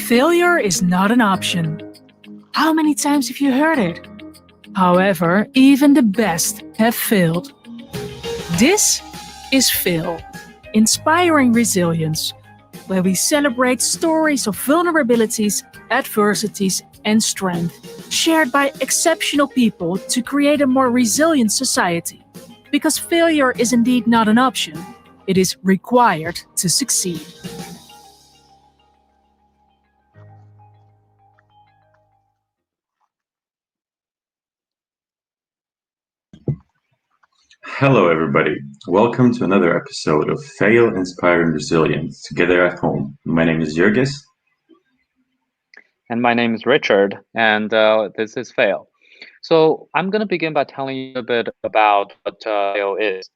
Failure is not an option. How many times have you heard it? However, even the best have failed. This is Fail, Inspiring Resilience, where we celebrate stories of vulnerabilities, adversities, and strength, shared by exceptional people to create a more resilient society. Because failure is indeed not an option, it is required to succeed. Hello, everybody. Welcome to another episode of Fail, Inspiring Resilience, Together at Home. My name is Jurgis. And my name is Richard, and this is Fail. So I'm going to begin by telling you a bit about what Fail is.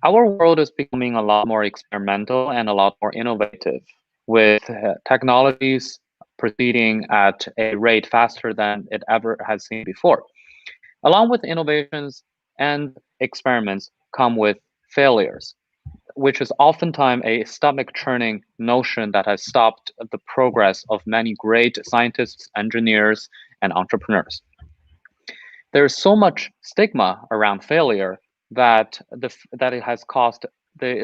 Our world is becoming a lot more experimental and a lot more innovative, with technologies proceeding at a rate faster than it ever has seen before. Along with innovations and experiments come with failures, which is oftentimes a stomach-churning notion that has stopped the progress of many great scientists, engineers, and entrepreneurs. There's so much stigma around failure that it has caused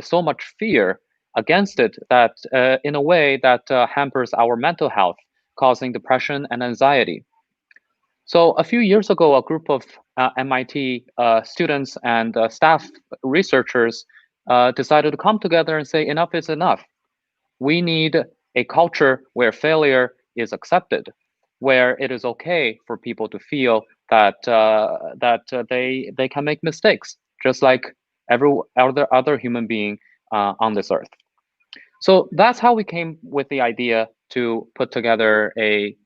so much fear against it that in a way that hampers our mental health, causing depression and anxiety. So a few years ago, a group of MIT students and staff researchers decided to come together and say, enough is enough. We need a culture where failure is accepted, where it is okay for people to feel that they can make mistakes, just like every other human being on this earth. So that's how we came with the idea to put together a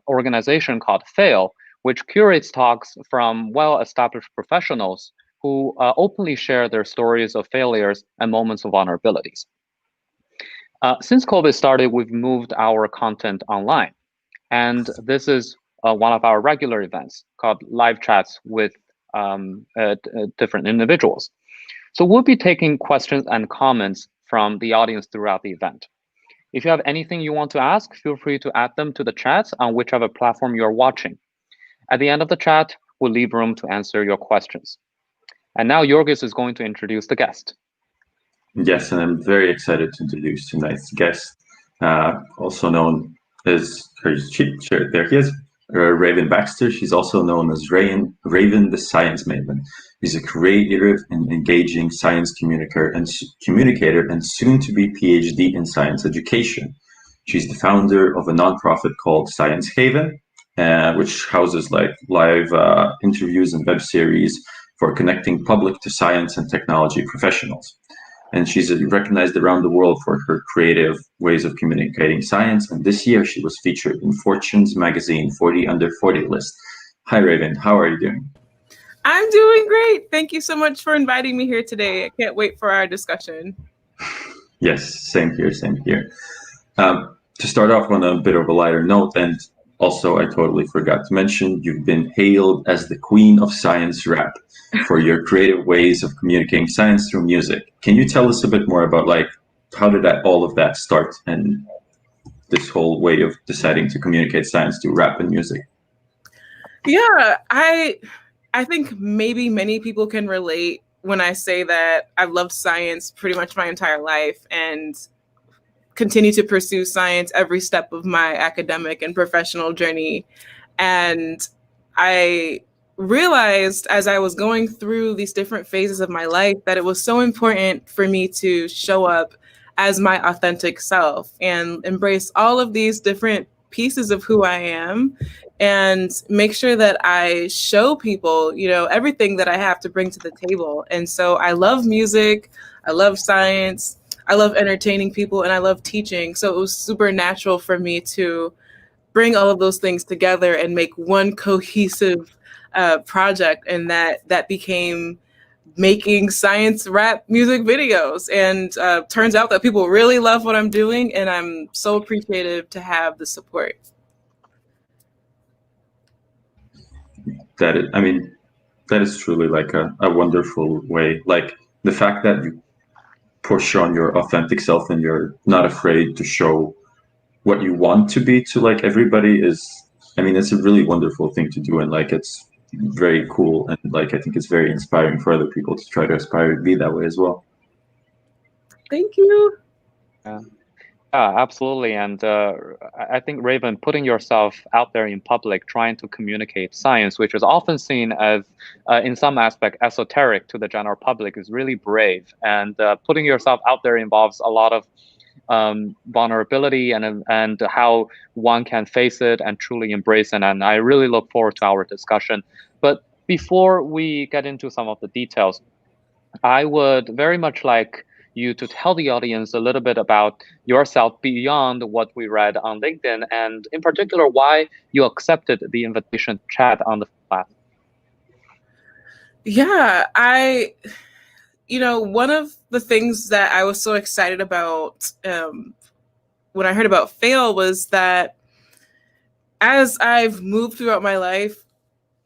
organization called Fail, which curates talks from well-established professionals who openly share their stories of failures and moments of vulnerabilities. Since COVID started, we've moved our content online. And this is one of our regular events called live chats with different individuals. So we'll be taking questions and comments from the audience throughout the event. If you have anything you want to ask, feel free to add them to the chat on whichever platform you're watching. At the end of the chat, we'll leave room to answer your questions. And now Jurgis is going to introduce the guest. Yes, and I'm very excited to introduce tonight's guest, also known as, there he is, Raven Baxter. She's also known as Raven the Science Maven. She's a creative and engaging science communicator and soon to be PhD in science education. She's the founder of a nonprofit called Science Haven, which houses live interviews and web series for connecting public to science and technology professionals. And she's recognized around the world for her creative ways of communicating science. And this year she was featured in Fortune's magazine 40 Under 40 list. Hi, Raven. How are you doing? I'm doing great. Thank you so much for inviting me here today. I can't wait for our discussion. Yes, same here, same here. To start off on a bit of a lighter note, and also I totally forgot to mention, you've been hailed as the queen of science rap for your creative ways of communicating science through music. Can you tell us a bit more about how did all of that start and this whole way of deciding to communicate science through rap and music? Yeah, I think maybe many people can relate when I say that I've loved science pretty much my entire life and continue to pursue science every step of my academic and professional journey. And I realized as I was going through these different phases of my life that it was so important for me to show up as my authentic self and embrace all of these different pieces of who I am and make sure that I show people, everything that I have to bring to the table. And so I love music, I love science, I love entertaining people, and I love teaching. So it was super natural for me to bring all of those things together and make one cohesive project. And that became making science rap music videos. And turns out that people really love what I'm doing. And I'm so appreciative to have the support. That is truly a wonderful way. The fact that you push on your authentic self and you're not afraid to show what you want to be to like everybody is, I mean, it's a really wonderful thing to do, and like it's very cool, and like I think it's very inspiring for other people to try to aspire to be that way as well. Thank you. Yeah. Yeah, absolutely. And I think, Raven, putting yourself out there in public, trying to communicate science, which is often seen as, in some aspect, esoteric to the general public, is really brave. And putting yourself out there involves a lot of vulnerability and how one can face it and truly embrace it. And I really look forward to our discussion. But before we get into some of the details, I would very much like you to tell the audience a little bit about yourself beyond what we read on LinkedIn, and in particular, why you accepted the invitation to chat on the class. Yeah, one of the things that I was so excited about when I heard about fail was that as I've moved throughout my life,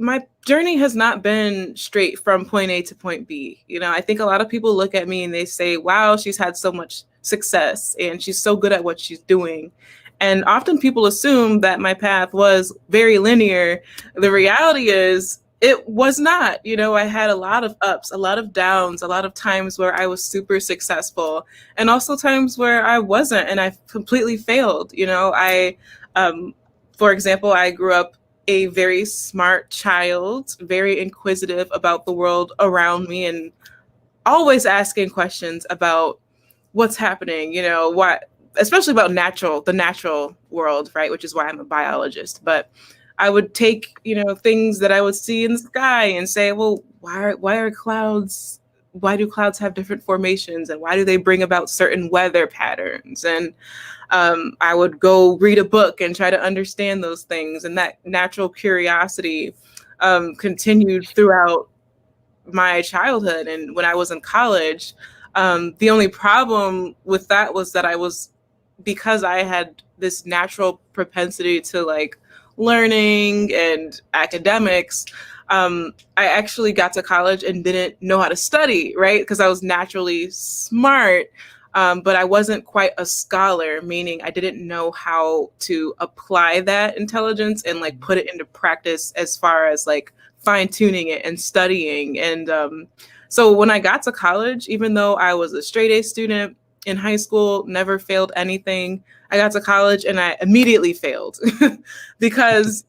my journey has not been straight from point A to point B. I think a lot of people look at me and they say, wow, she's had so much success and she's so good at what she's doing. And often people assume that my path was very linear. The reality is it was not. I had a lot of ups, a lot of downs, a lot of times where I was super successful, and also times where I wasn't and I completely failed. For example, I grew up a very smart child, very inquisitive about the world around me, and always asking questions about what's happening, especially about the natural world, right? Which is why I'm a biologist. But I would take, things that I would see in the sky and say, well, why do clouds have different formations, and why do they bring about certain weather patterns? And I would go read a book and try to understand those things. And that natural curiosity continued throughout my childhood. And when I was in college, the only problem with that was that because I had this natural propensity to like learning and academics, I actually got to college and didn't know how to study, right? Because I was naturally smart. But I wasn't quite a scholar, meaning I didn't know how to apply that intelligence and like put it into practice as far as like fine tuning it and studying. And so when I got to college, even though I was a straight A student in high school, never failed anything, I got to college and I immediately failed because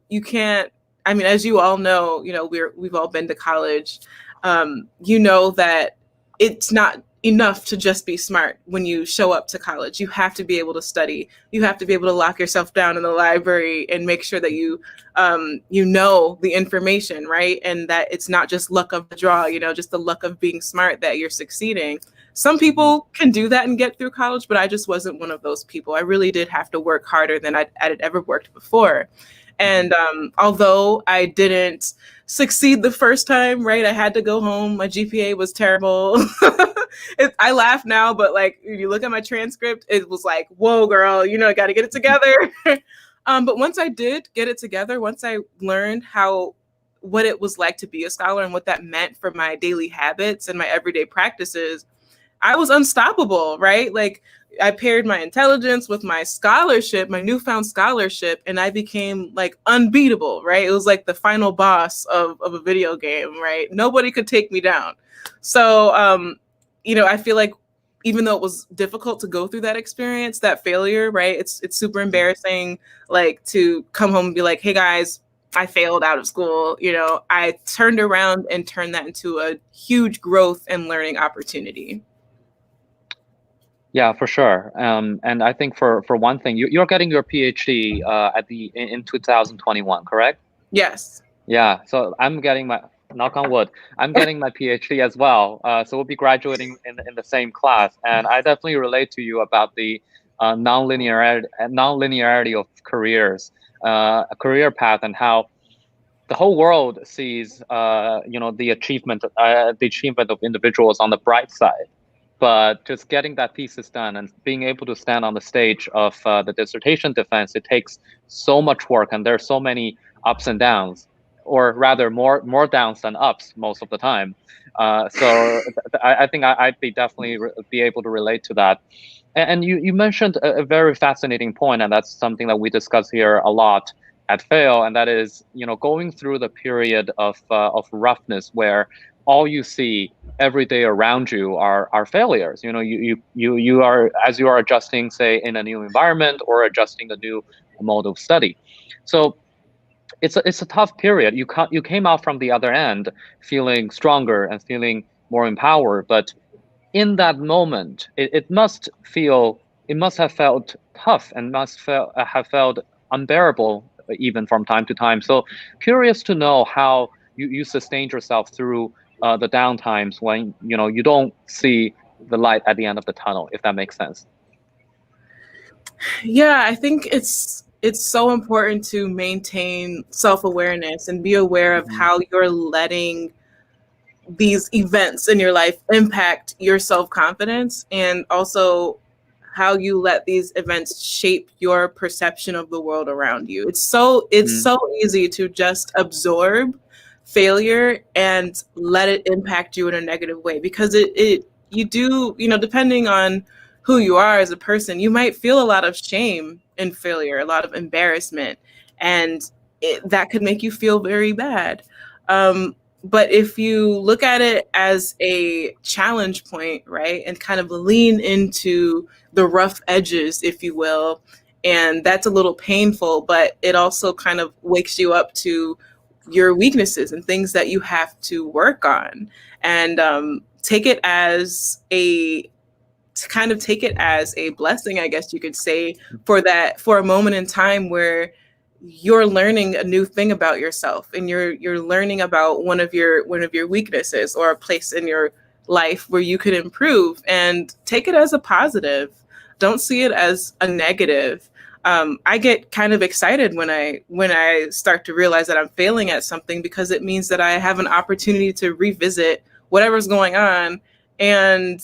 you can't. I mean, as you all know, we've all been to college. That it's not enough to just be smart when you show up to college. You have to be able to study. You have to be able to lock yourself down in the library and make sure that you know the information, right? And that it's not just luck of the draw, just the luck of being smart that you're succeeding. Some people can do that and get through college, but I just wasn't one of those people. I really did have to work harder than I had ever worked before. And although I didn't succeed the first time, right, I had to go home. My GPA was terrible. I laugh now, but like if you look at my transcript, it was like, whoa, girl, I got to get it together. But once I did get it together, once I learned what it was like to be a scholar and what that meant for my daily habits and my everyday practices, I was unstoppable, right? Like I paired my intelligence with my scholarship, my newfound scholarship, and I became like unbeatable, right? It was like the final boss of a video game, right? Nobody could take me down. So, I feel like even though it was difficult to go through that experience, that failure, right? It's super embarrassing, like to come home and be like, hey guys, I failed out of school. I turned around and turned that into a huge growth and learning opportunity. Yeah, for sure. And I think for one thing, you're getting your PhD in 2021, correct? Yes. Yeah. So I'm getting my, knock on wood, I'm getting my PhD as well. So we'll be graduating in the same class. And I definitely relate to you about the non-linearity of careers, a career path, and how the whole world sees the achievement of individuals on the bright side. But just getting that thesis done and being able to stand on the stage of the dissertation defense, it takes so much work, and there's so many ups and downs. or rather more downs than ups most of the time. So I think I'd be definitely be able to relate to that. And you mentioned a very fascinating point, and that's something that we discuss here a lot at Fail, and that is, going through the period of roughness where all you see every day around you are failures. You are, as you are adjusting, say, in a new environment or adjusting a new mode of study. So it's a tough period. You came out from the other end feeling stronger and feeling more empowered, but in that moment, it must have felt tough and have felt unbearable even from time to time. So curious to know how you sustained yourself through the down times when you don't see the light at the end of the tunnel, if that makes sense. Yeah, I think it's so important to maintain self-awareness and be aware of how you're letting these events in your life impact your self-confidence, and also how you let these events shape your perception of the world around you. It's so easy to just absorb failure and let it impact you in a negative way, because you do, depending on who you are as a person, you might feel a lot of shame in failure, a lot of embarrassment, and that could make you feel very bad. But if you look at it as a challenge point, right, and kind of lean into the rough edges, if you will, and that's a little painful, but it also kind of wakes you up to your weaknesses and things that you have to work on, and take it as a blessing, I guess you could say, for a moment in time where you're learning a new thing about yourself, and you're learning about one of your weaknesses, or a place in your life where you could improve, and take it as a positive. Don't see it as a negative. I get kind of excited when I start to realize that I'm failing at something, because it means that I have an opportunity to revisit whatever's going on and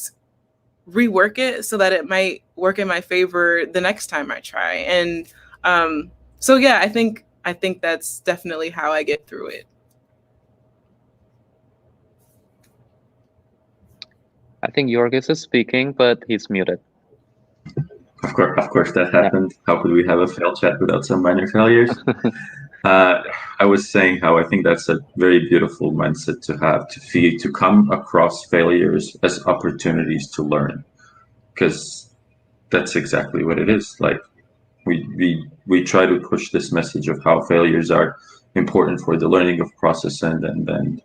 rework it so that it might work in my favor the next time I try. And so yeah, I think that's definitely how I get through it. I think Jorgis is speaking, but he's muted. Of course, that happened. Yeah. How could we have a fail chat without some minor failures? I was saying how I think that's a very beautiful mindset to have, to come across failures as opportunities to learn, because that's exactly what it is. Like we try to push this message of how failures are important for the learning of process, and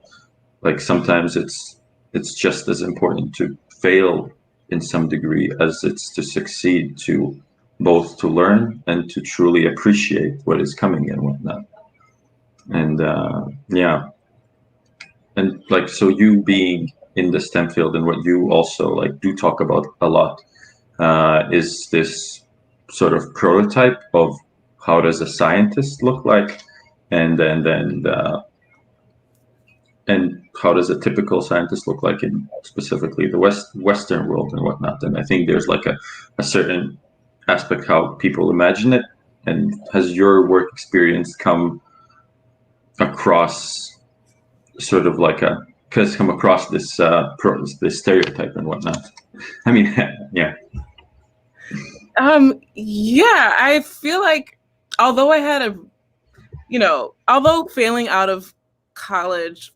like sometimes it's just as important to fail in some degree as it's to succeed, to both to learn and to truly appreciate what is coming and whatnot. And yeah, and like, so you being in the STEM field, and what you also like do talk about a lot is this sort of prototype of how does a scientist look like, and how does a typical scientist look like in specifically the Western world and whatnot. And I think there's like a certain aspect how people imagine it. And has your work experience come across sort of like come across this this stereotype and whatnot? I mean, yeah. Yeah, I feel like although failing out of college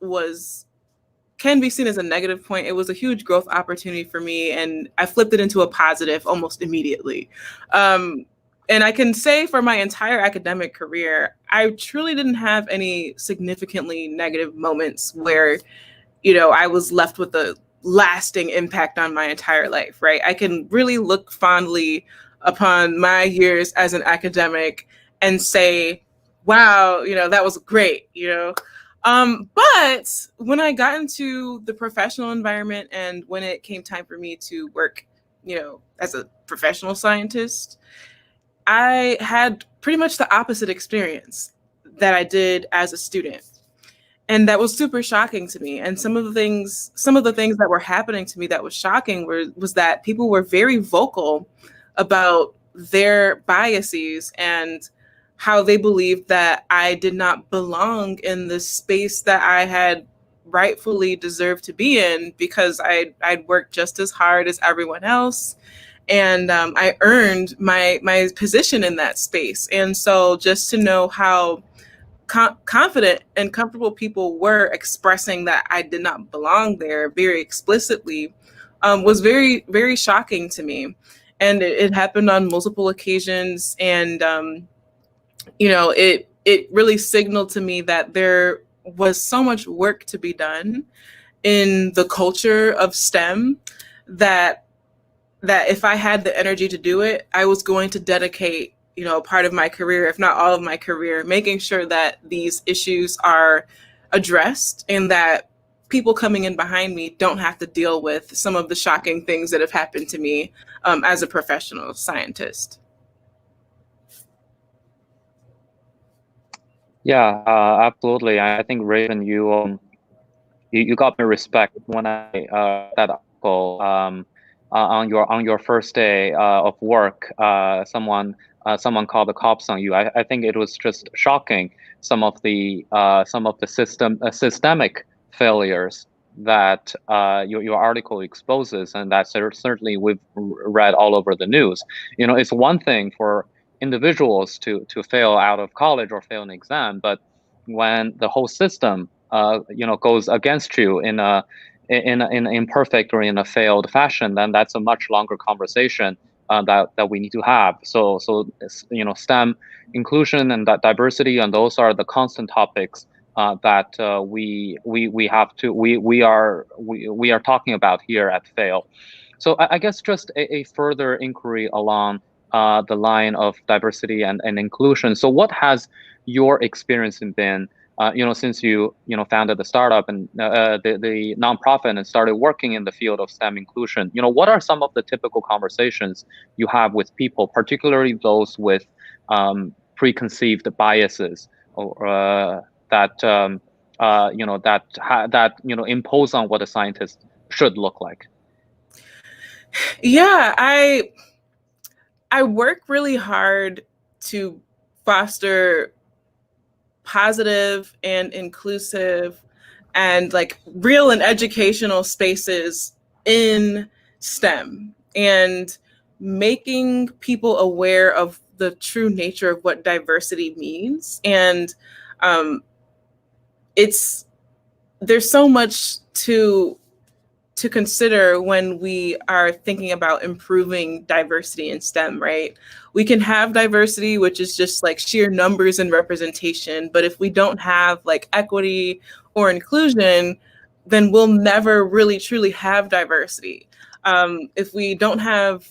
can be seen as a negative point, it was a huge growth opportunity for me, and I flipped it into a positive almost immediately. And I can say for my entire academic career, I truly didn't have any significantly negative moments where, I was left with a lasting impact on my entire life, right? I can really look fondly upon my years as an academic and say, wow, that was great, But when I got into the professional environment, and when it came time for me to work, as a professional scientist, I had pretty much the opposite experience that I did as a student. And that was super shocking to me. And some of the things that were happening to me that was shocking was that people were very vocal about their biases and how they believed that I did not belong in the space that I had rightfully deserved to be in, because I'd worked just as hard as everyone else, and I earned my position in that space. And so just to know how confident and comfortable people were expressing that I did not belong there very explicitly was very, very shocking to me. And it happened on multiple occasions. And, it really signaled to me that there was so much work to be done in the culture of STEM that if I had the energy to do it, I was going to dedicate, part of my career, if not all of my career, making sure that these issues are addressed and that people coming in behind me don't have to deal with some of the shocking things that have happened to me as a professional scientist. Yeah, absolutely. I think Raven, you got my respect when I that article on your first day of work. Someone called the cops on you. I think it was just shocking, some of the systemic failures that your article exposes, and that certainly we've read all over the news. It's one thing for individuals to fail out of college or fail an exam, but when the whole system goes against you in an imperfect or in a failed fashion, then that's a much longer conversation that we need to have. So STEM inclusion and that diversity, and those are the constant topics that we are talking about here at Fail. So I guess just a further inquiry along the line of diversity and inclusion. So what has your experience been, since you founded the startup and the nonprofit and started working in the field of STEM inclusion? What are some of the typical conversations you have with people, particularly those with preconceived biases or that impose on what a scientist should look like? Yeah, I work really hard to foster positive and inclusive and like real and educational spaces in STEM, and making people aware of the true nature of what diversity means. And there's so much to consider when we are thinking about improving diversity in STEM, right? We can have diversity, which is just like sheer numbers and representation. But if we don't have like equity or inclusion, then we'll never really truly have diversity. If we don't have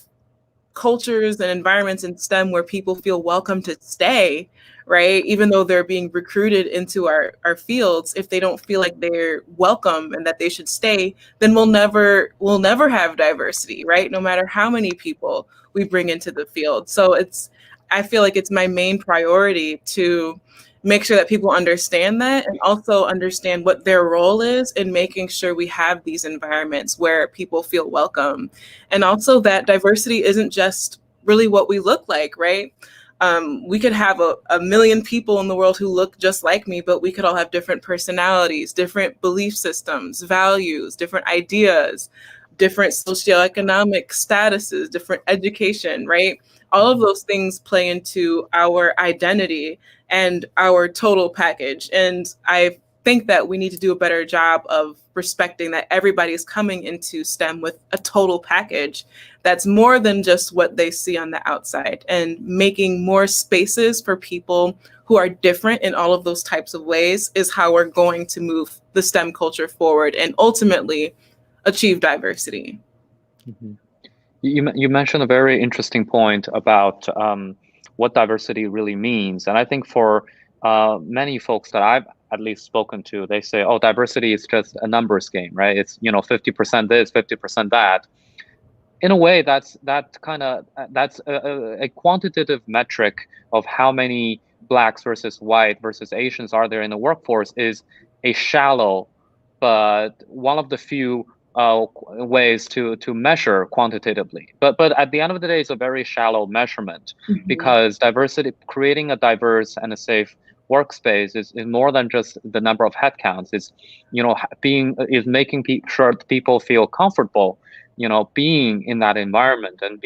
cultures and environments in STEM where people feel welcome to stay, right? Even though they're being recruited into our fields, if they don't feel like they're welcome and that they should stay, then we'll never have diversity, right? No matter how many people we bring into the field. So I feel like it's my main priority to make sure that people understand that, and also understand what their role is in making sure we have these environments where people feel welcome. And also that diversity isn't just really what we look like, right? We could have a million people in the world who look just like me, but we could all have different personalities, different belief systems, values, different ideas, different socioeconomic statuses, different education, right? All of those things play into our identity and our total package. And I think that we need to do a better job of respecting that everybody's coming into STEM with a total package that's more than just what they see on the outside, and making more spaces for people who are different in all of those types of ways is how we're going to move the STEM culture forward and ultimately achieve diversity. Mm-hmm. You mentioned a very interesting point about what diversity really means. And I think for many folks that I've at least spoken to, they say, oh, diversity is just a numbers game, right? It's 50% this, 50% that. In a way, that's a quantitative metric of how many Blacks versus white versus Asians are there in the workforce, is a shallow but one of the few ways to measure quantitatively, but at the end of the day, it's a very shallow measurement, because diversity, creating a diverse and a safe workspace is more than just the number of headcounts. It's, you know, making sure that people feel comfortable, you know, being in that environment, and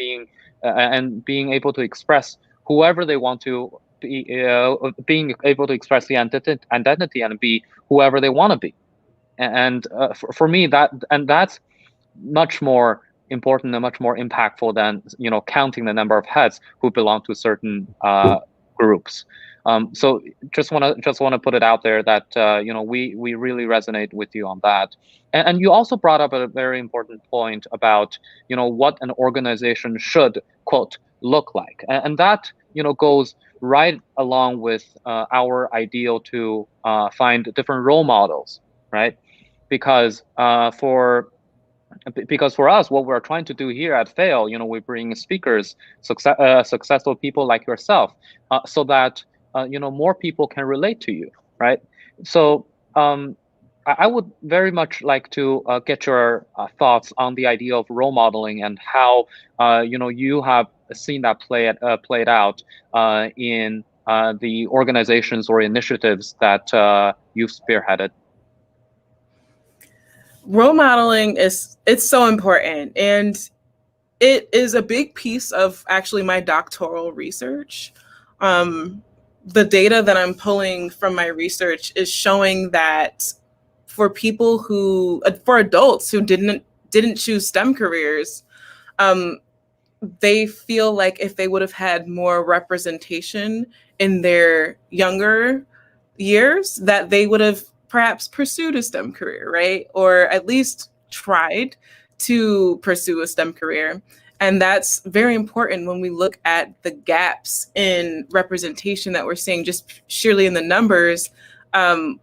being able to express whoever they want to be, being able to express the identity and be whoever they want to be. And for me, that's much more important and much more impactful than, you know, counting the number of heads who belong to certain groups. So just want to put it out there that you know, we really resonate with you on that. And you also brought up a very important point about, you know, what an organization should, quote, look like, and that, you know, goes right along with our ideal to find different role models, right? Because for us, what we're trying to do here at Fail, you know, we bring speakers, successful people like yourself, so that you know, more people can relate to you, right? So I would very much like to get your thoughts on the idea of role modeling, and how you know, you have seen that played out in the organizations or initiatives that you've spearheaded. Role modeling it's so important, and it is a big piece of actually my doctoral research. The data that I'm pulling from my research is showing that for adults who didn't choose STEM careers, they feel like if they would have had more representation in their younger years, that they would have perhaps pursued a STEM career, right? Or at least tried to pursue a STEM career. And that's very important when we look at the gaps in representation that we're seeing just sheerly in the numbers. And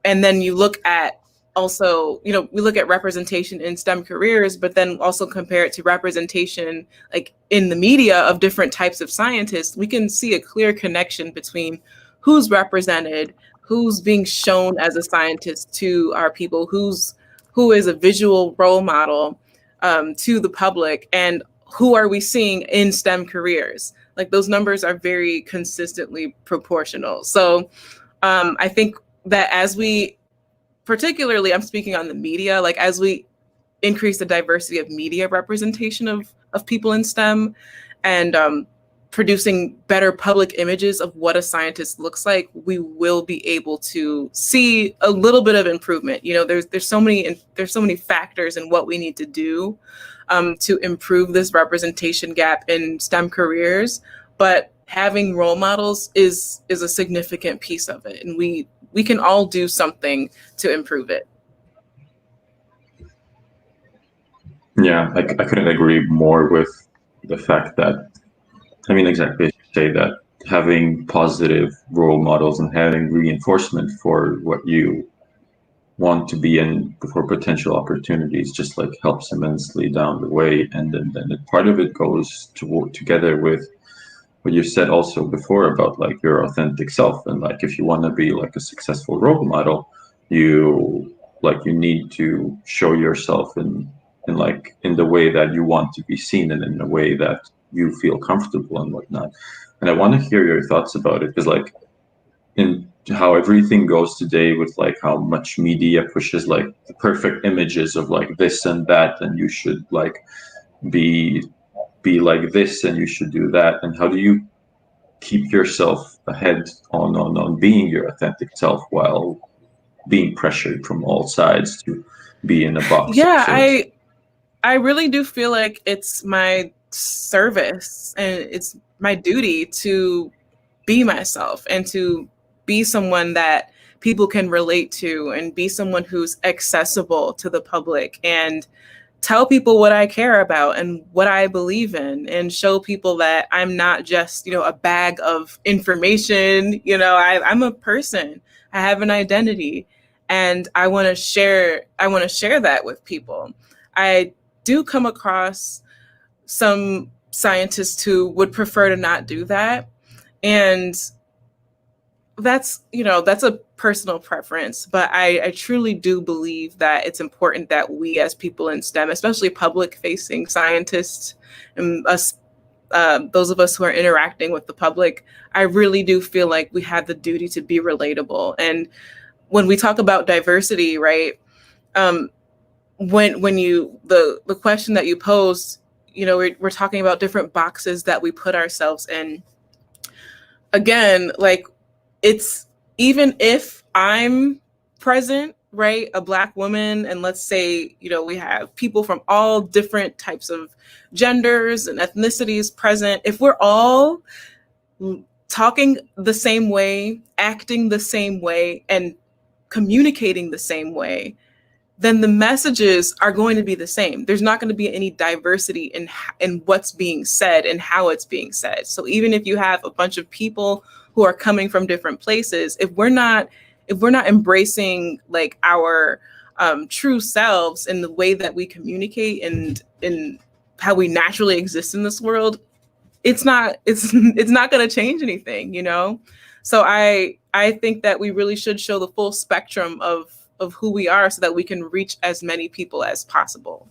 then you look at also, you know, we look at representation in STEM careers, but then also compare it to representation like in the media of different types of scientists. We can see a clear connection between who's represented, who's being shown as a scientist to our people, who is a visual role model to the public, and who are we seeing in STEM careers. Like those numbers are very consistently proportional. So I think that as we, particularly I'm speaking on the media, like as we increase the diversity of media representation of people in STEM, and producing better public images of what a scientist looks like, we will be able to see a little bit of improvement. You know, there's so many factors in what we need to do to improve this representation gap in STEM careers, but having role models is a significant piece of it, and we can all do something to improve it. Yeah, I couldn't agree more with the fact that, I mean, exactly as you say, that having positive role models and having reinforcement for what you want to be in for potential opportunities just like helps immensely down the way. And then part of it goes together with what you said also before about like your authentic self. And like if you want to be like a successful role model, you need to show yourself in the way that you want to be seen, and in a way that you feel comfortable and whatnot. And I want to hear your thoughts about it, because like in how everything goes today with like how much media pushes like the perfect images of like this and that, and you should like be like this and you should do that. And how do you keep yourself ahead on being your authentic self while being pressured from all sides to be in a box? Yeah, I really do feel like it's my service and it's my duty to be myself and to be someone that people can relate to, and be someone who's accessible to the public, and tell people what I care about and what I believe in, and show people that I'm not just, you know, a bag of information. You know, I'm a person. I have an identity, and I want to share that with people. I do come across some scientists who would prefer to not do that. And that's that's a personal preference, but I truly do believe that it's important that we as people in STEM, especially public facing scientists and us, those of us who are interacting with the public, I really do feel like we have the duty to be relatable. And when we talk about diversity, right, when you the question that you posed, we're talking about different boxes that we put ourselves in. Again, like, it's, even if I'm present, right, a Black woman, and let's say, we have people from all different types of genders and ethnicities present, if we're all talking the same way, acting the same way, and communicating the same way, then the messages are going to be the same. There's not going to be any diversity in what's being said and how it's being said. So even if you have a bunch of people who are coming from different places, if we're not embracing like our true selves in the way that we communicate and in how we naturally exist in this world, it's not going to change anything, So I think that we really should show the full spectrum of who we are so that we can reach as many people as possible.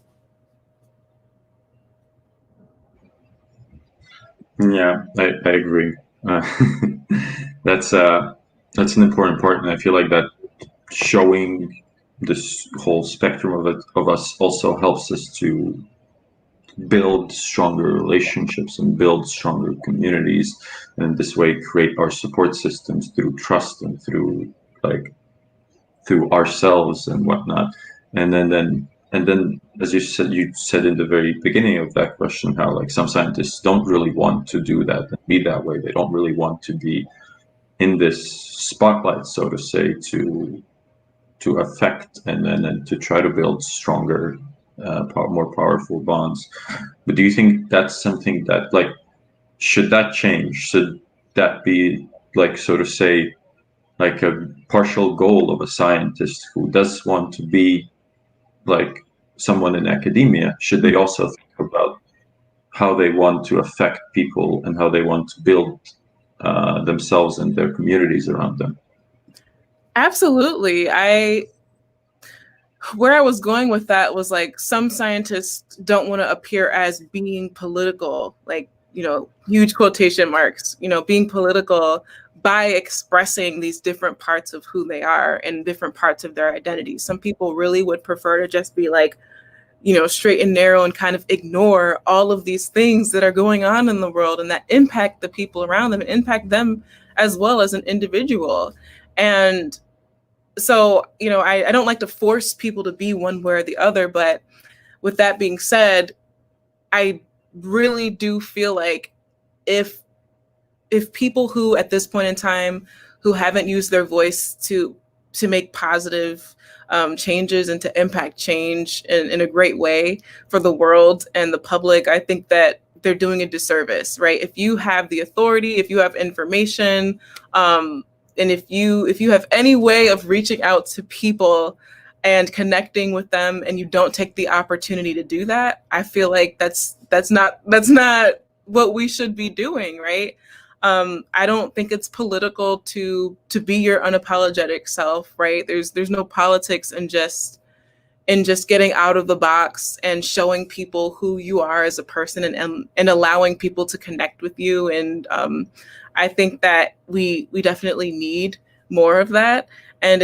Yeah, I agree. That's an important part, and I feel like that showing this whole spectrum of us also helps us to build stronger relationships and build stronger communities, and this way create our support systems through trust and through ourselves and whatnot. And then as you said in the very beginning of that question, how like some scientists don't really want to do that and be that way. They don't really want to be in this spotlight, so to say, to affect and to try to build stronger, more powerful bonds. But do you think that's something that, like, should that change? Should that be, like, so to say, like a partial goal of a scientist who does want to be like someone in academia? Should they also think about how they want to affect people and how they want to build themselves and their communities around them? Absolutely. Where I was going with that was, like, some scientists don't want to appear as being political, like, huge quotation marks, being political by expressing these different parts of who they are and different parts of their identity. Some people really would prefer to just be like, straight and narrow and kind of ignore all of these things that are going on in the world and that impact the people around them and impact them as well as an individual. And so, I don't like to force people to be one way or the other, but with that being said, I really do feel like if people who at this point in time who haven't used their voice to make positive changes and to impact change in a great way for the world and the public, I think that they're doing a disservice, right? If you have the authority, if you have information, and if you have any way of reaching out to people and connecting with them, and you don't take the opportunity to do that, I feel like that's not what we should be doing, right? I don't think it's political to be your unapologetic self, right? There's no politics in just getting out of the box and showing people who you are as a person and allowing people to connect with you. And I think that we definitely need more of that. And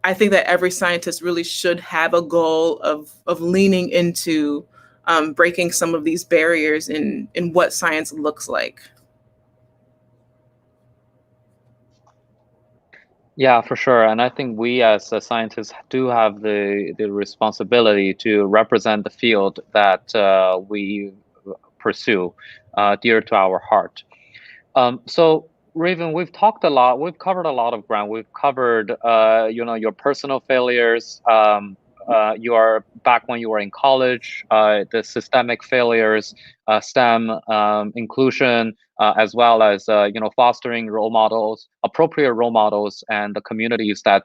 I think that every scientist really should have a goal of leaning into breaking some of these barriers in what science looks like. Yeah, for sure. And I think we as scientists do have the responsibility to represent the field that we pursue, dear to our heart. So Raven, we've talked a lot. We've covered a lot of ground. We've covered, your personal failures, you are back when you were in college, the systemic failures, STEM, inclusion, as well as fostering role models, appropriate role models, and the communities that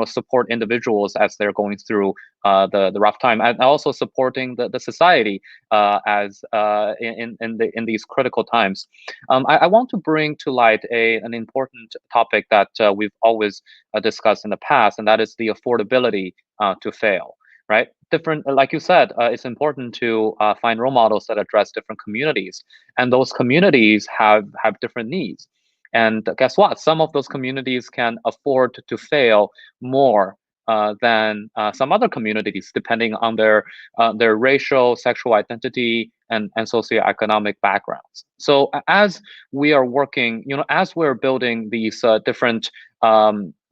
support individuals as they're going through the rough time, and also supporting the society as in these critical times. I want to bring to light an important topic that we've always discussed in the past, and that is the affordability to fail. Right, different, like you said, it's important to find role models that address different communities, and those communities have different needs. And guess what? Some of those communities can afford to fail more than some other communities, depending on their racial, sexual identity, and socioeconomic backgrounds. So as we are working, as we're building these different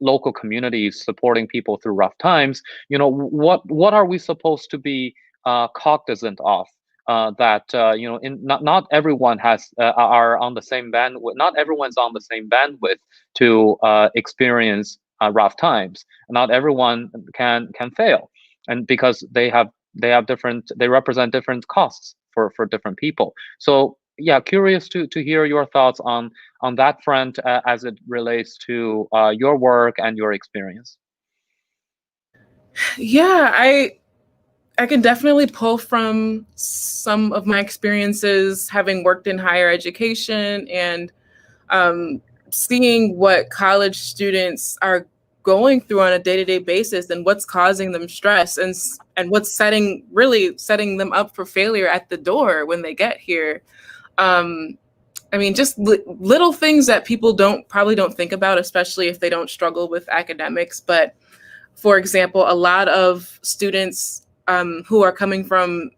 local communities, supporting people through rough times, what are we supposed to be cognizant of? That not everyone are on the same bandwidth. Not everyone's on the same bandwidth to experience rough times. Not everyone can fail, and because they represent different costs for different people. So yeah, curious to hear your thoughts on that front as it relates to your work and your experience. Yeah, I can definitely pull from some of my experiences having worked in higher education and seeing what college students are going through on a day-to-day basis and what's causing them stress and what's setting them up for failure at the door when they get here. I mean, just little things that people probably don't think about, especially if they don't struggle with academics. But for example, a lot of students who are coming from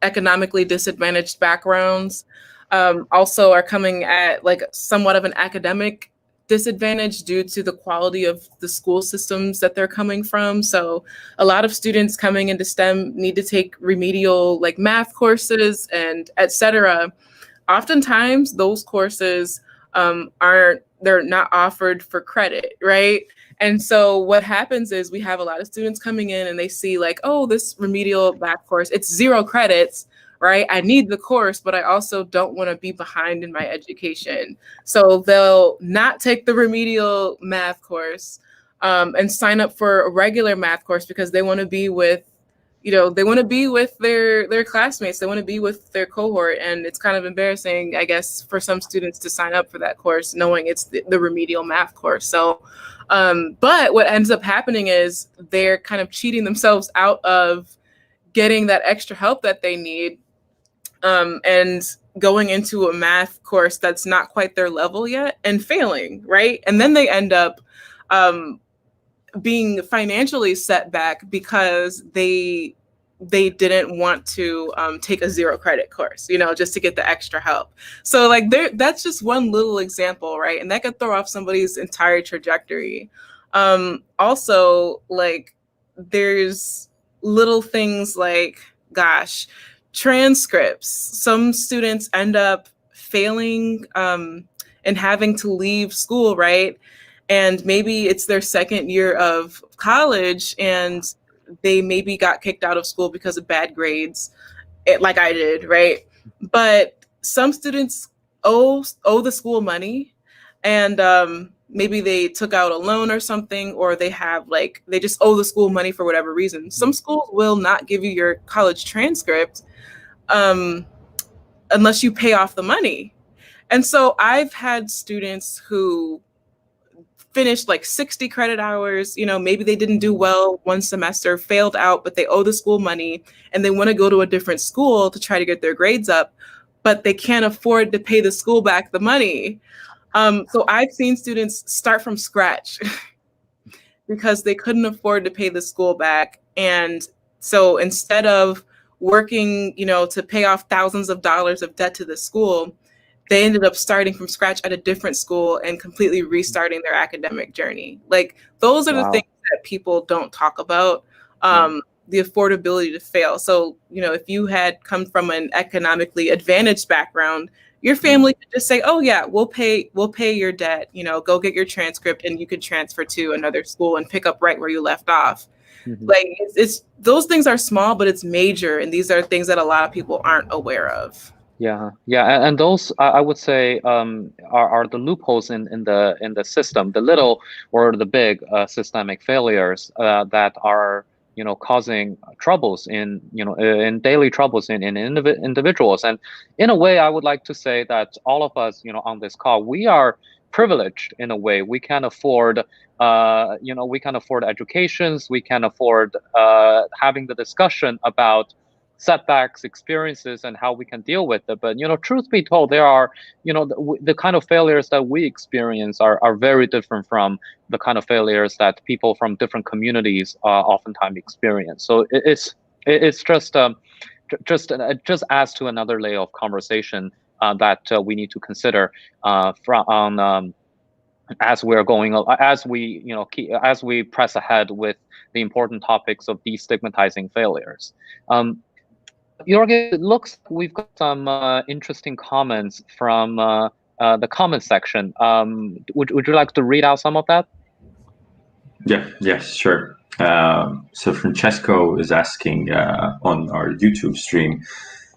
economically disadvantaged backgrounds also are coming at like somewhat of an academic disadvantage due to the quality of the school systems that they're coming from. So a lot of students coming into STEM need to take remedial like math courses and etc. Oftentimes those courses they're not offered for credit, right? And so what happens is we have a lot of students coming in and they see like, oh, this remedial math course, it's 0 credits, right? I need the course, but I also don't want to be behind in my education. So they'll not take the remedial math course and sign up for a regular math course because they want to be with their classmates. They want to be with their cohort. And it's kind of embarrassing, I guess, for some students to sign up for that course knowing it's the remedial math course. So, but what ends up happening is they're kind of cheating themselves out of getting that extra help that they need and going into a math course that's not quite their level yet and failing, right? And then they end up being financially set back because they didn't want to take a 0 credit course, just to get the extra help. So like that's just one little example, right? And that could throw off somebody's entire trajectory. Also, like there's little things like, transcripts. Some students end up failing and having to leave school, right? And maybe it's their second year of college and they maybe got kicked out of school because of bad grades, like I did, right? But some students owe the school money and maybe they took out a loan or something, or they just owe the school money for whatever reason. Some schools will not give you your college transcript unless you pay off the money. And so I've had students who finished like 60 credit hours, maybe they didn't do well one semester, failed out, but they owe the school money and they want to go to a different school to try to get their grades up, but they can't afford to pay the school back the money. So I've seen students start from scratch because they couldn't afford to pay the school back. And so instead of working, to pay off thousands of dollars of debt to the school, they ended up starting from scratch at a different school and completely restarting their academic journey. Like those are the things that people don't talk about, the affordability to fail. So, if you had come from an economically advantaged background, your family could just say, oh yeah, we'll pay your debt, go get your transcript and you could transfer to another school and pick up right where you left off. Mhm. Like it's those things are small, but it's major, and these are things that a lot of people aren't aware of. Yeah, yeah, and those I would say are the loopholes in the system, the little or the big systemic failures that are causing troubles in in daily troubles in individuals. And in a way, I would like to say that all of us on this call, we are privileged in a way. We can afford we can afford educations, we can afford having the discussion about setbacks, experiences, and how we can deal with it. But truth be told, there are the kind of failures that we experience are very different from the kind of failures that people from different communities oftentimes experience. So it's just adds to another layer of conversation that we need to consider as we're going as we as we press ahead with the important topics of destigmatizing failures. Jorgen, it looks like we've got some interesting comments from the comment section. Would you like to read out some of that? Yeah, yes, sure. So Francesco is asking on our YouTube stream,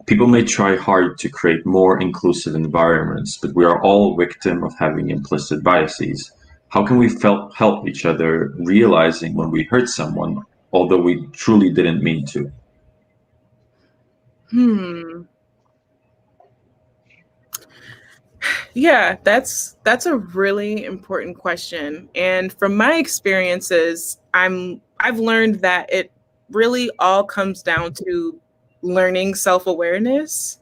people may try hard to create more inclusive environments, but we are all victim of having implicit biases. How can we help each other realizing when we hurt someone, although we truly didn't mean to? Yeah, that's a really important question. And from my experiences, I've learned that it really all comes down to learning self-awareness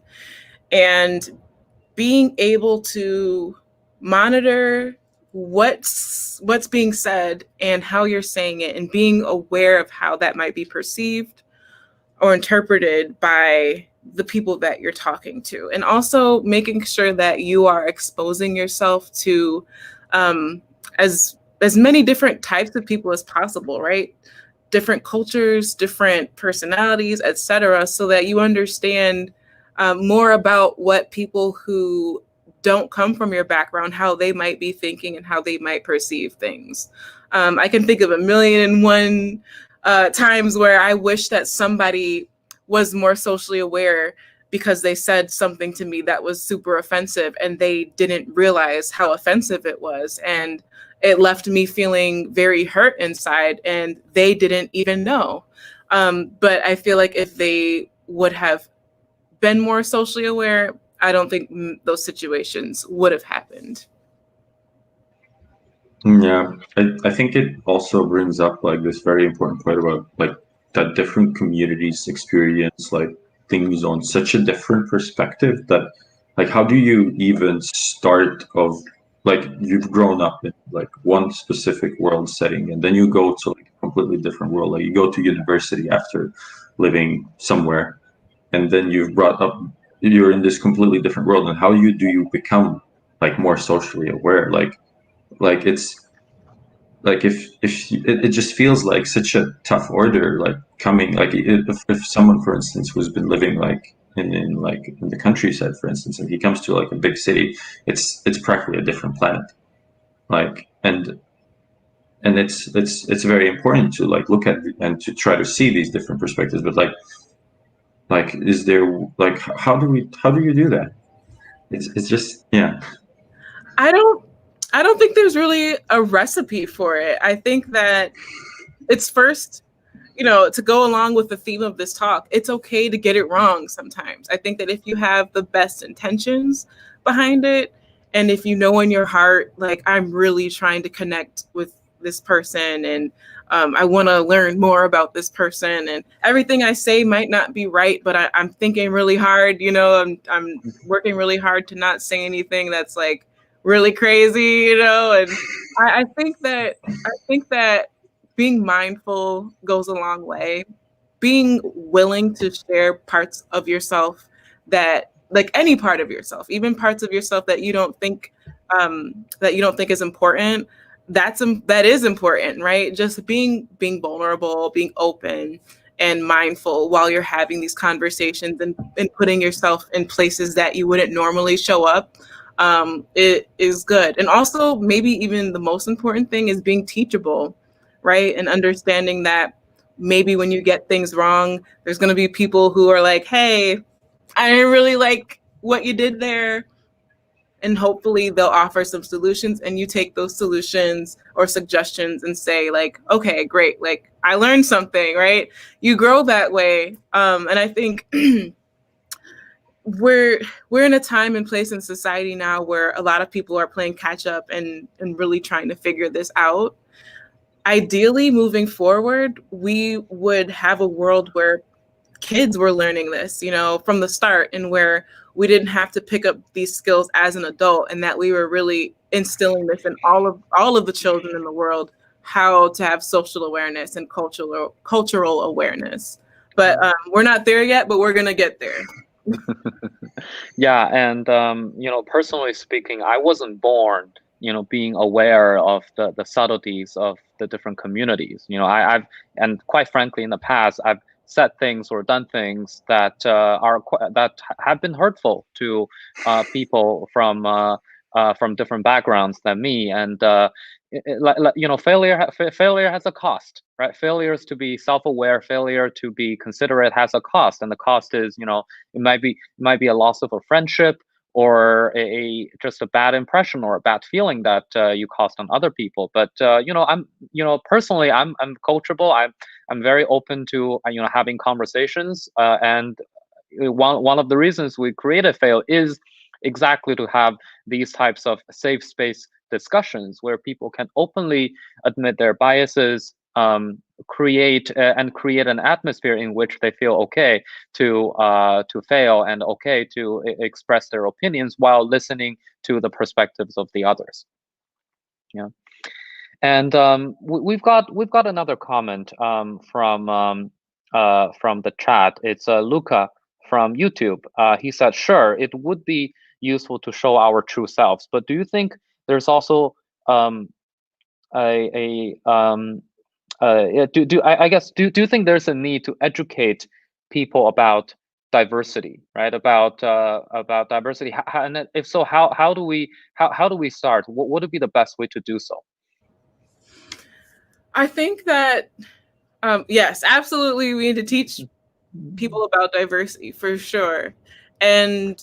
and being able to monitor what's being said and how you're saying it, and being aware of how that might be perceived or interpreted by the people that you're talking to, and also making sure that you are exposing yourself to as many different types of people as possible, right? Different cultures, different personalities, etc., so that you understand more about what people who don't come from your background, how they might be thinking and how they might perceive things. I can think of a million and one times where I wish that somebody was more socially aware because they said something to me that was super offensive and they didn't realize how offensive it was. And it left me feeling very hurt inside, and they didn't even know. But I feel like if they would have been more socially aware, I don't think those situations would have happened. Yeah, I think it also brings up like this very important point about like that different communities experience like things on such a different perspective that like how do you even start of like you've grown up in like one specific world setting and then you go to like a completely different world, like you go to university after living somewhere and then you've brought up you're in this completely different world, and how do you become like more socially aware, like it's like if it just feels like such a tough order, like coming like if someone for instance who's been living like in like in the countryside for instance and he comes to like a big city, it's practically a different planet, like and it's very important to like look at and to try to see these different perspectives, but like is there like how do you do that? It's just yeah. I don't think there's really a recipe for it. I think that it's first, to go along with the theme of this talk, it's okay to get it wrong sometimes. I think that if you have the best intentions behind it, and if you know in your heart, like, I'm really trying to connect with this person, and I want to learn more about this person, and everything I say might not be right, but I'm thinking really hard, I'm working really hard to not say anything that's like really crazy, and I think that being mindful goes a long way. Being willing to share parts of yourself that, like any part of yourself, even parts of yourself that you don't think is important, that is important, right? Just being vulnerable, being open and mindful while you're having these conversations, and putting yourself in places that you wouldn't normally show up, it is good. And also, maybe even the most important thing is being teachable, right? And understanding that maybe when you get things wrong, there's going to be people who are like, hey, I didn't really like what you did there. And hopefully they'll offer some solutions, and you take those solutions or suggestions and say like, okay, great. Like I learned something, right? You grow that way. And I think we're in a time and place in society now where a lot of people are playing catch up and really trying to figure this out. Ideally, moving forward, we would have a world where kids were learning this, you know, from the start, and where we didn't have to pick up these skills as an adult, and that we were really instilling this in all of the children in the world, how to have social awareness and cultural awareness. But we're not there yet, but we're gonna get there. Yeah, and you know, personally speaking, I wasn't born, you know, being aware of the subtleties of the different communities. You know, I've and quite frankly, in the past, I've said things or done things that that have been hurtful to people from different backgrounds than me, and you know, failure has a cost, right? Failure is to be self-aware, failure to be considerate has a cost, and the cost is, you know, it might be a loss of a friendship, or just a bad impression or a bad feeling that you caused on other people. But you know, personally, I'm coachable. I'm very open to you know, having conversations, and one of the reasons we created Fail is exactly to have these types of safe space discussions where people can openly admit their biases, create an atmosphere in which they feel okay to fail, and okay to express their opinions while listening to the perspectives of the others. Yeah, and we've got another comment from the chat. It's Luca from YouTube. He said, "Sure, it would be useful to show our true selves, but do you think there's also I guess do you think there's a need to educate people about diversity, right? About diversity, and if so, how do we start? What would be the best way to do so?" I think that yes, absolutely, we need to teach people about diversity for sure. And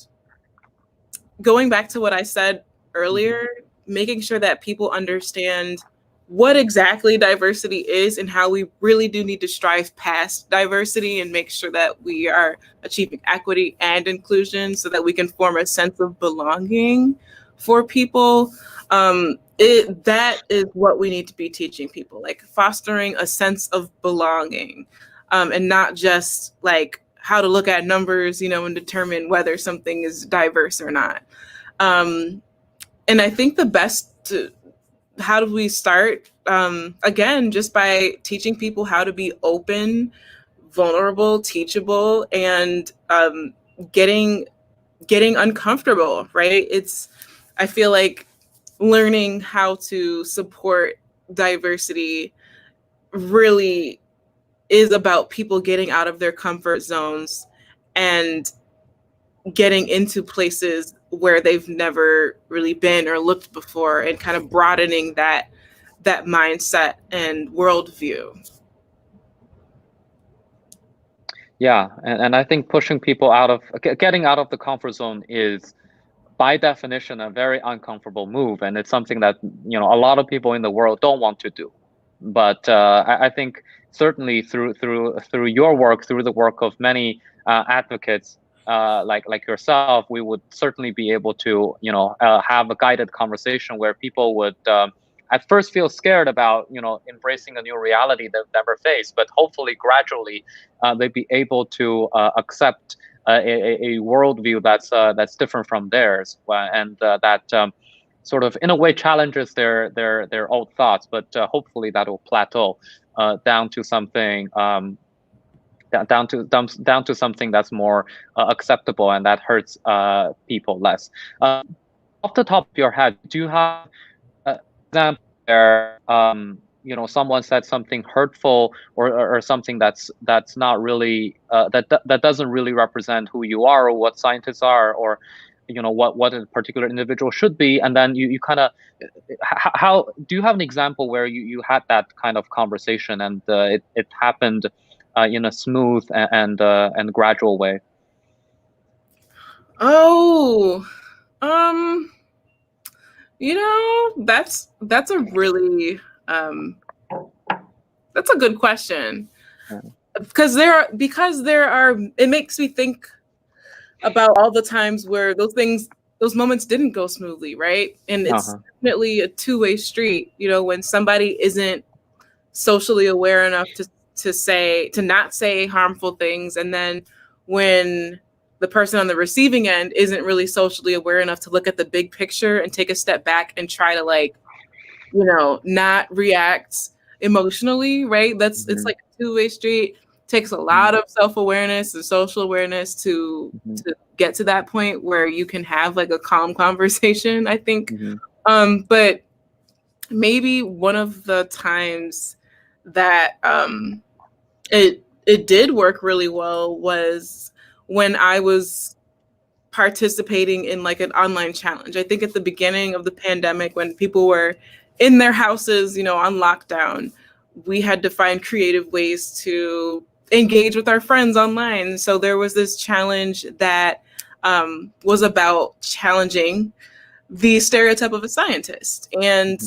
going back to what I said earlier, making sure that people understand what exactly diversity is and how we really do need to strive past diversity and make sure that we are achieving equity and inclusion so that we can form a sense of belonging for people. That is what we need to be teaching people, like fostering a sense of belonging, and not just like how to look at numbers, you know, and determine whether something is diverse or not. And I think how do we start? Again, just by teaching people how to be open, vulnerable, teachable, and getting uncomfortable, right? I feel like learning how to support diversity really is about people getting out of their comfort zones and getting into places where they've never really been or looked before, and kind of broadening that mindset and worldview. Yeah, and I think pushing people getting out of the comfort zone is by definition a very uncomfortable move, and it's something that, you know, a lot of people in the world don't want to do. But I think certainly through your work, through the work of many advocates like yourself, we would certainly be able to, you know, have a guided conversation where people would at first feel scared about, you know, embracing a new reality they've never faced, but hopefully gradually they'd be able to accept a worldview that's different from theirs, and that sort of in a way challenges their old thoughts, but hopefully that will plateau down to something down to something that's more acceptable and that hurts people less. Off the top of your head, do you have an example where you know, someone said something hurtful or something that's not really that doesn't really represent who you are or what scientists are, or what a particular individual should be, and then you kind of, how do you have an example where you had that kind of conversation and it happened in a smooth and gradual way? Oh, that's a really that's a good question. Yeah. Because there are it makes me think about all the times where those moments didn't go smoothly, right? And it's definitely a two-way street, when somebody isn't socially aware enough to not say harmful things, and then when the person on the receiving end isn't really socially aware enough to look at the big picture and take a step back and try to not react emotionally, right? It's like a two-way street. Takes a lot of self-awareness and social awareness to get to that point where you can have like a calm conversation, I think. But maybe one of the times that it did work really well was when I was participating in like an online challenge. I think at the beginning of the pandemic, when people were in their houses, on lockdown, we had to find creative ways to engage with our friends online. So there was this challenge that was about challenging the stereotype of a scientist. And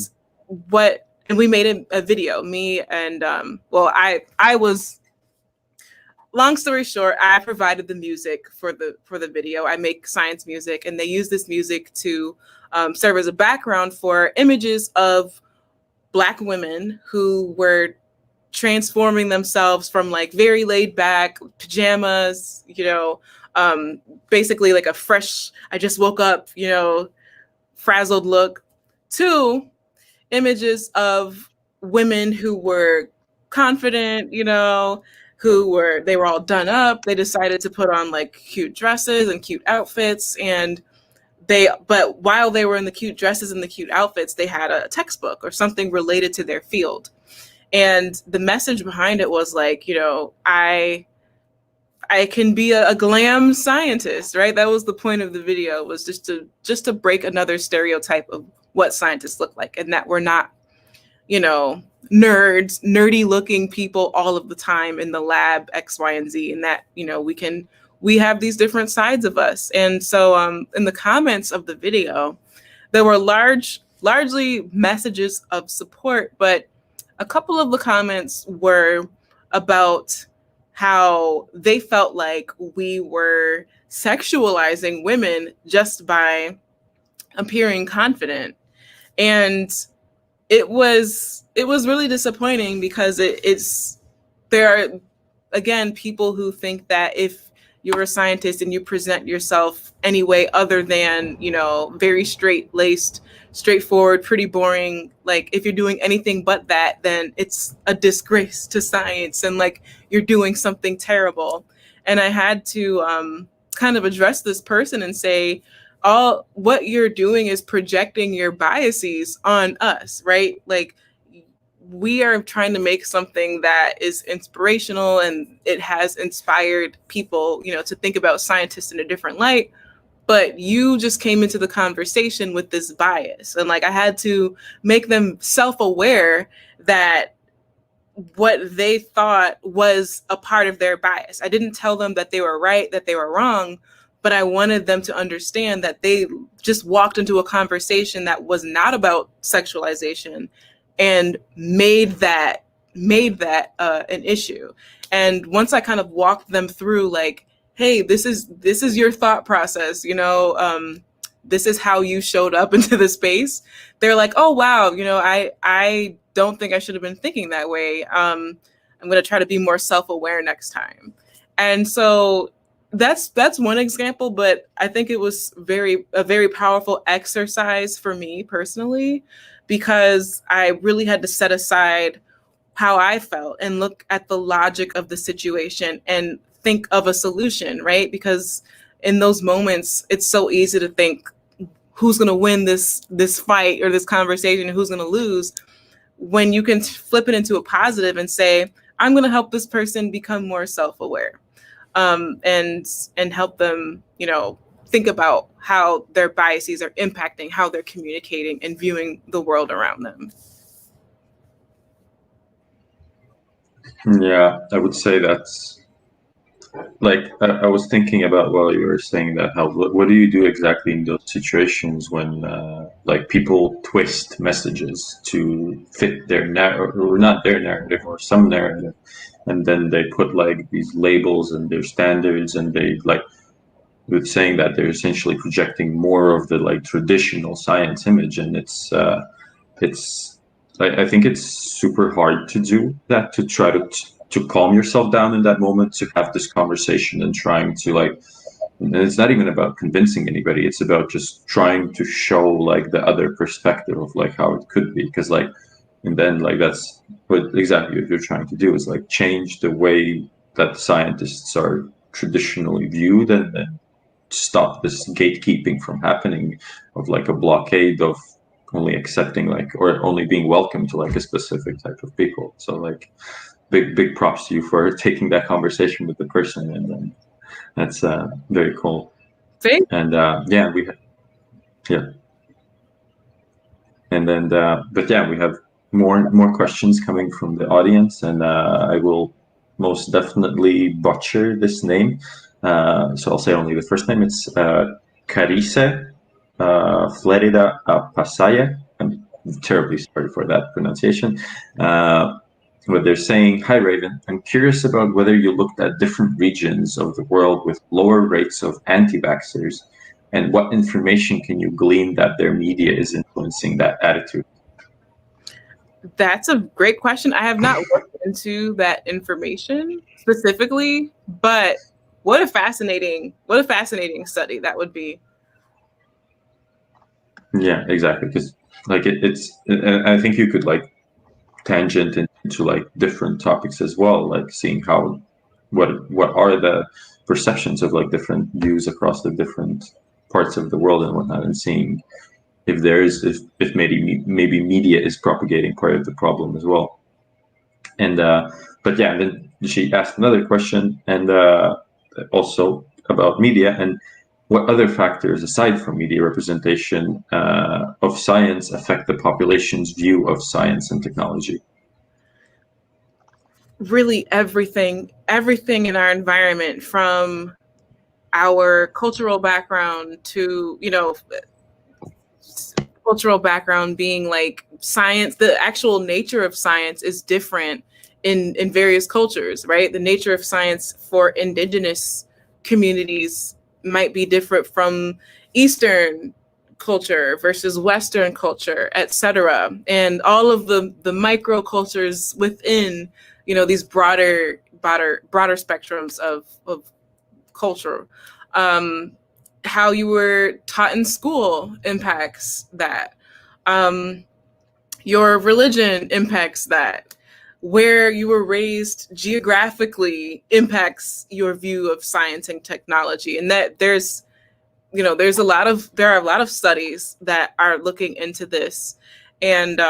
we made a video, me and I was, long story short, I provided the music for the video. I make science music, and they use this music to serve as a background for images of Black women who were transforming themselves from like very laid back pajamas, basically like a fresh, I just woke up, frazzled look, to images of women who were confident, they were all done up. They decided to put on like cute dresses and cute outfits, but while they were in the cute dresses and the cute outfits, they had a textbook or something related to their field. And the message behind it was like, I can be a glam scientist, right? That was the point of the video, was just to break another stereotype of what scientists look like, and that we're not, nerdy looking people all of the time in the lab, X, Y, and Z, and that, we have these different sides of us. And so in the comments of the video, there were largely messages of support, but a couple of the comments were about how they felt like we were sexualizing women just by appearing confident. And it was really disappointing, because there are, again, people who think that if you're a scientist and you present yourself any way other than, very straight-laced, straightforward, pretty boring, like if you're doing anything but that, then it's a disgrace to science and like you're doing something terrible. And I had to kind of address this person and say, all what you're doing is projecting your biases on us, right? Like, we are trying to make something that is inspirational, and it has inspired people, to think about scientists in a different light. But you just came into the conversation with this bias. And like, I had to make them self-aware that what they thought was a part of their bias. I didn't tell them that they were right, that they were wrong, but I wanted them to understand that they just walked into a conversation that was not about sexualization and made that an issue. And once I kind of walked them through, like, hey, this is your thought process, this is how you showed up into the space, they're like, oh wow, I don't think I should have been thinking that way. I'm going to try to be more self-aware next time. And so that's one example, but I think it was a very powerful exercise for me personally, because I really had to set aside how I felt and look at the logic of the situation and think of a solution, right? Because in those moments, it's so easy to think who's going to win this fight or this conversation, and who's going to lose, when you can flip it into a positive and say, I'm going to help this person become more self-aware, and help them, think about how their biases are impacting how they're communicating and viewing the world around them. Yeah, I would say that's like I was thinking about while you were saying that, how what do you do exactly in those situations when like people twist messages to fit their narrative, or not their narrative, or some narrative, and then they put like these labels and their standards, and they like, with saying that they're essentially projecting more of the like traditional science image, and it's I think it's super hard to do that, to try to calm yourself down in that moment, to have this conversation and trying to like, and it's not even about convincing anybody, it's about just trying to show like the other perspective of like how it could be, because like, and then like that's what exactly what you're trying to do, is like change the way that scientists are traditionally viewed, and then stop this gatekeeping from happening, of like a blockade of only accepting like, or only being welcome to like a specific type of people. So like big props to you for taking that conversation with the person, and then that's very cool. Thank And yeah, yeah, and then but yeah, we have more questions coming from the audience, and I will most definitely butcher this name, so I'll say only the first name. It's Carice Flerida Pasaya. I'm terribly sorry for that pronunciation. But they're saying, "Hi Raven, I'm curious about whether you looked at different regions of the world with lower rates of anti-vaxxers, and what information can you glean that their media is influencing that attitude?" That's a great question. I have not looked into that information specifically, but what a fascinating study that would be. Yeah, exactly. Because like it's, and I think you could like tangent into like different topics as well, like seeing how what are the perceptions of like different views across the different parts of the world and whatnot, and seeing if there is, if maybe media is propagating part of the problem as well. And but yeah, and then she asked another question, and also about media, and what other factors aside from media representation of science affect the population's view of science and technology? Really everything in our environment, from our cultural background to, cultural background being like science, the actual nature of science is different in various cultures, right? The nature of science for indigenous communities might be different from Eastern culture versus Western culture, etc. And all of the micro cultures within, these broader spectrums of culture. How you were taught in school impacts that. Your religion impacts that. Where you were raised geographically impacts your view of science and technology. And that there are a lot of studies that are looking into this. And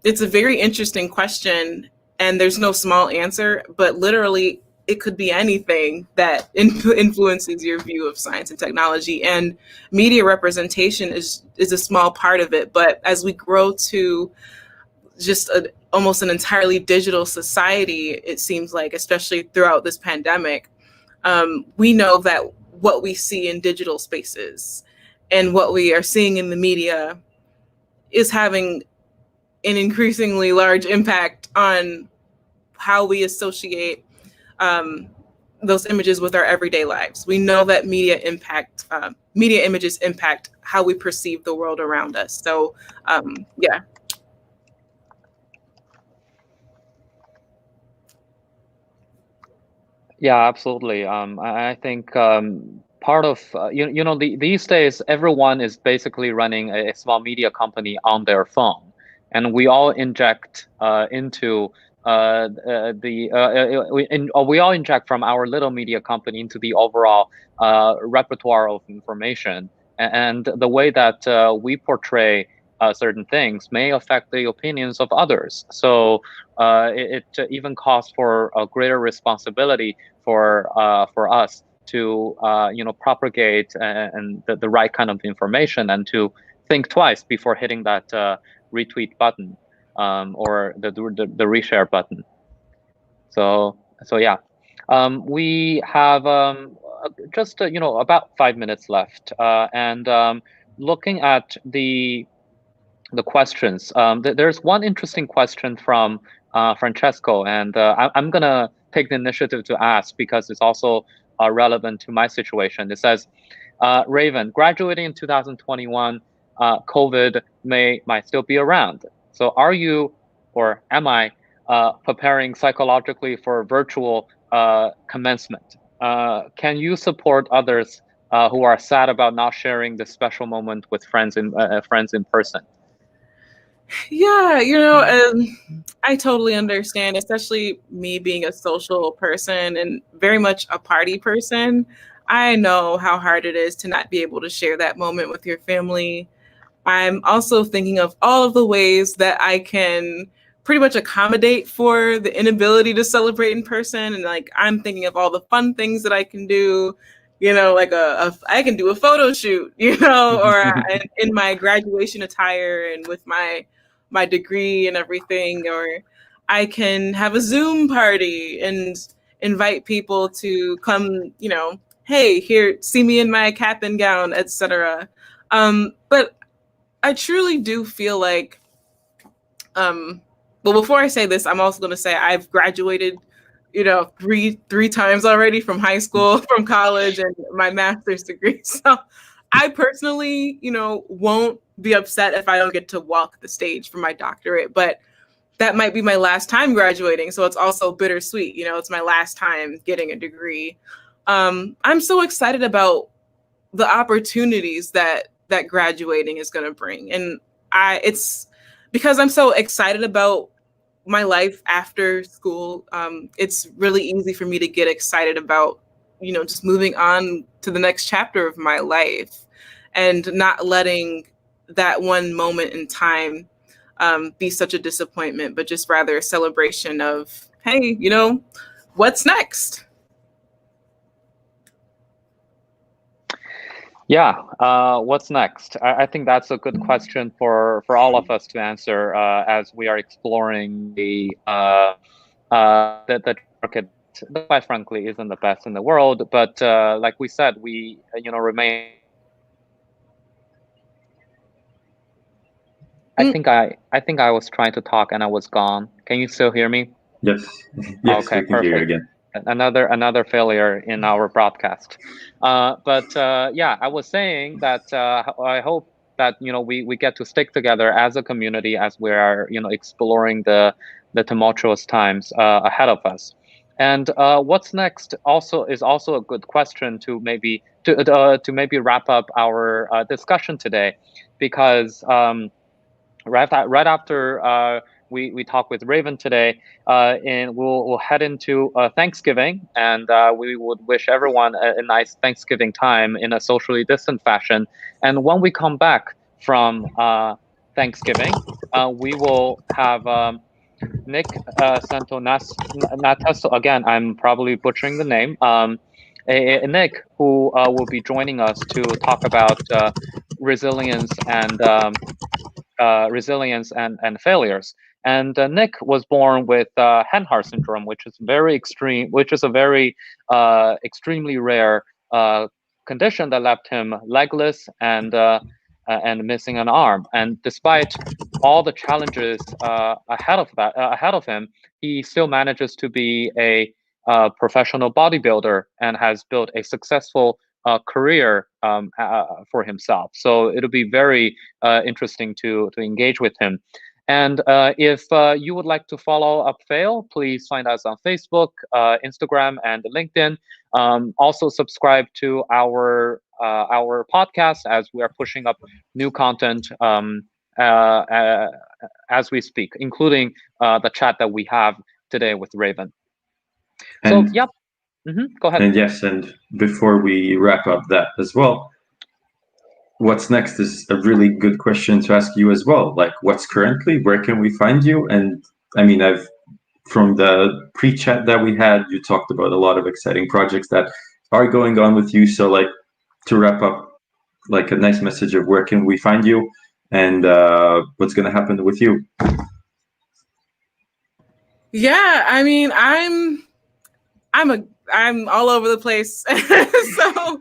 it's a very interesting question, and there's no small answer, but literally it could be anything that influences your view of science and technology. And media representation is a small part of it. But as we grow to just almost an entirely digital society, it seems like, especially throughout this pandemic, we know that what we see in digital spaces and what we are seeing in the media is having an increasingly large impact on how we associate those images with our everyday lives. We know that media images impact how we perceive the world around us. So, yeah. Yeah, absolutely. I think part of these days everyone is basically running a small media company on their phone, and we all inject into we all inject from our little media company into the overall repertoire of information, and the way that we portray certain things may affect the opinions of others. So it even calls for a greater responsibility for us to propagate and the right kind of information, and to think twice before hitting that retweet button or the reshare button. So yeah, we have just about 5 minutes left, and looking at the questions, there's one interesting question from Francesco, and I'm gonna take the initiative to ask because it's also relevant to my situation. It says, Raven, graduating in 2021, COVID might still be around. So are you, or am I, preparing psychologically for virtual commencement? Can you support others who are sad about not sharing this special moment with friends in person? Yeah, I totally understand, especially me being a social person and very much a party person. I know how hard it is to not be able to share that moment with your family. I'm also thinking of all of the ways that I can pretty much accommodate for the inability to celebrate in person. And like, I'm thinking of all the fun things that I can do, like I can do a photo shoot, or in my graduation attire and with my degree and everything, or I can have a Zoom party and invite people to come, hey, here, see me in my cap and gown, etc. But I truly do feel like, well, before I say this, I'm also going to say I've graduated, three times already from high school, from college, and my master's degree. So I personally, won't be upset if I don't get to walk the stage for my doctorate, but that might be my last time graduating. So it's also bittersweet. It's my last time getting a degree. I'm so excited about the opportunities that graduating is going to bring. And it's because I'm so excited about my life after school. It's really easy for me to get excited about, just moving on to the next chapter of my life and not letting that one moment in time be such a disappointment, but just rather a celebration of, hey, what's next? Yeah, what's next? I think that's a good question for all of us to answer as we are exploring the market that, quite frankly, isn't the best in the world. But like we said, we remain. I think I was trying to talk and I was gone. Can you still hear me? Yes. Yes, okay, we can hear you again. Another failure in our broadcast. But yeah, I was saying that I hope that we get to stick together as a community as we are exploring the tumultuous times ahead of us. And what's next is also a good question to maybe wrap up our discussion today, because right after we talk with Raven today, and we'll head into Thanksgiving, and we would wish everyone a nice Thanksgiving time in a socially distant fashion. And when we come back from Thanksgiving, we will have Nick Santo again, I'm probably butchering the name. Nick, who will be joining us to talk about resilience and failures. And Nick was born with Hanhart syndrome, which is a very extremely rare condition that left him legless and missing an arm. And despite all the challenges ahead of him, he still manages to be a professional bodybuilder and has built a successful career for himself. So it'll be very interesting to engage with him. And if you would like to follow up Fail, please find us on Facebook, Instagram, and LinkedIn. Also subscribe to our podcast as we are pushing up new content as we speak, including the chat that we have today with Raven. And, so, yep. Go ahead. And yes, and before we wrap up that as well, what's next is a really good question to ask you as well. Like, what's currently, where can we find you? And I mean, from the pre-chat that we had, you talked about a lot of exciting projects that are going on with you. So like to wrap up, like a nice message of where can we find you and what's going to happen with you. Yeah, I mean, I'm all over the place. So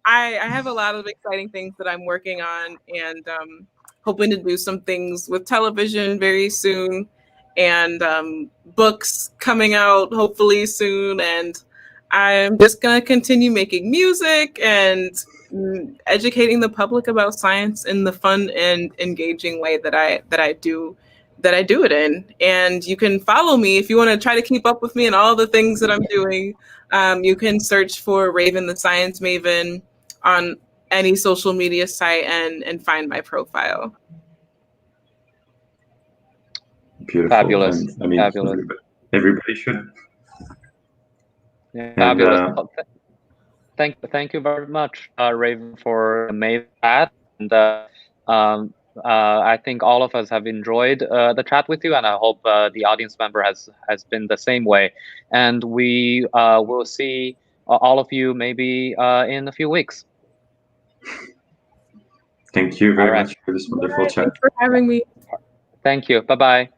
I have a lot of exciting things that I'm working on, and hoping to do some things with television very soon, and books coming out hopefully soon. And I'm just gonna continue making music and educating the public about science in the fun and engaging way that I do it in. And you can follow me if you want to try to keep up with me and all the things that I'm doing. You can search for Raven the Science Maven on any social media site and find my profile. Beautiful. Fabulous. And I mean, Fabulous. everybody should. Yeah, And, fabulous. Thank you very much, Raven, for amazing chat. And I think all of us have enjoyed the chat with you, and I hope the audience member has been the same way. And we will see all of you maybe in a few weeks. Thank you very much for this wonderful chat. Thanks for having me. Thank you. Bye-bye.